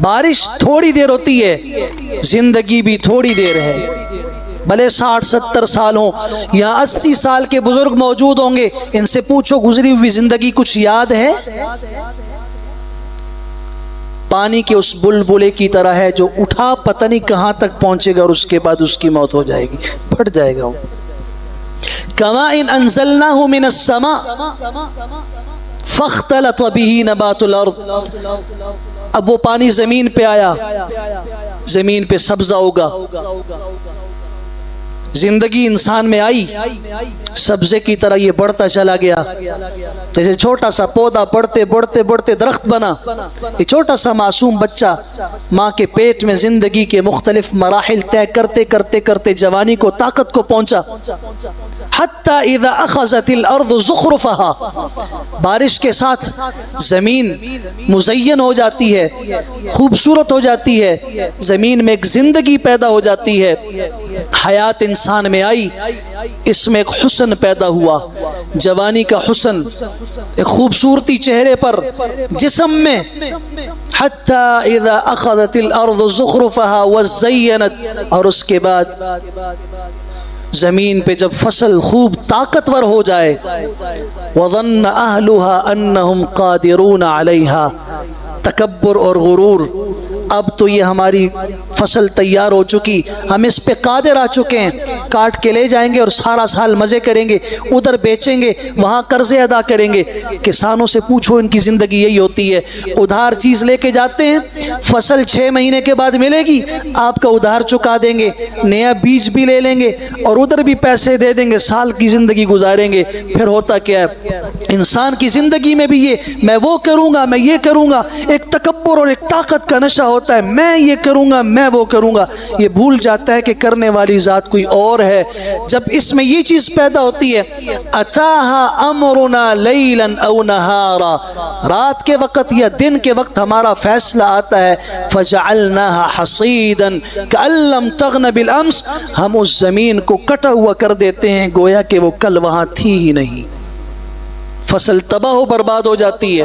بارش تھوڑی دیر ہوتی ہے، زندگی بھی تھوڑی دیر ہے، بھلے 60-70 سال ہوں یا 80 سال کے بزرگ موجود ہوں گے، ان سے پوچھو گزری ہوئی زندگی کچھ یاد ہے؟ پانی کے اس بلبلے کی طرح ہے جو اٹھا پتہ نہیں کہاں تک پہنچے گا اور اس کے بعد اس کی موت ہو جائے گی، پھٹ جائے گا وہ۔ کماء انزلناه من السماء فاختلط به نبات الارض، اب وہ پانی زمین پہ آیا، زمین پہ سبزہ ہوگا، زندگی انسان میں آئی، سبزے کی طرح یہ بڑھتا چلا گیا، جیسے چھوٹا سا پودا بڑھتے بڑھتے بڑھتے درخت بنا۔ یہ چھوٹا سا معصوم بچہ ماں کے پیٹ میں زندگی کے مختلف مراحل طے کرتے کرتے کرتے جوانی کو، طاقت کو پہنچا۔ حتی اذا اخذت الارض زخرفها، بارش کے ساتھ زمین مزین ہو جاتی ہے، خوبصورت ہو جاتی ہے، زمین میں ایک زندگی پیدا ہو جاتی ہے، حیات انسان میں آئی، اس میں ایک حسن پیدا ہوا، جوانی کا حسن، ایک خوبصورتی چہرے پر، جسم میں۔ حتی اذا اخذت الارض زخرفها وزینت، اور اس کے بعد زمین پہ جب فصل خوب طاقتور ہو جائے، وظن اہلها انہم قادرون علیہا، تکبر اور غرور، اب تو یہ ہماری فصل تیار ہو چکی، ہم اس پہ قادر آ چکے ہیں، کاٹ کے لے جائیں گے اور سارا سال مزے کریں گے، ادھر بیچیں گے، وہاں قرضے ادا کریں گے۔ کسانوں سے پوچھو، ان کی زندگی یہی ہوتی ہے، ادھار چیز لے کے جاتے ہیں، فصل 6 مہینے کے بعد ملے گی، آپ کا ادھار چکا دیں گے، نیا بیج بھی لے لیں گے اور ادھر بھی پیسے دے دیں گے، سال کی زندگی گزاریں گے۔ پھر ہوتا کیا ہے، انسان کی زندگی میں بھی یہ میں وہ کروں گا، میں یہ کروں گا، ایک تکبر اور ایک طاقت کا نشہ ہوتا ہے، میں یہ کروں گا، میں وہ کروں گا، یہ بھول جاتا ہے کہ کرنے والی ذات کوئی اور ہے۔ جب اس میں یہ چیز پیدا ہوتی ہے، اتاہا امرنا لیلا او نہارا، رات کے وقت یا دن کے وقت ہمارا فیصلہ آتا ہے، فجعلناها حصیدا کأن لم تغن بالامس، ہم اس زمین کو کٹا ہوا کر دیتے ہیں گویا کہ وہ کل وہاں تھی ہی نہیں، فصل تباہ و برباد ہو جاتی ہے۔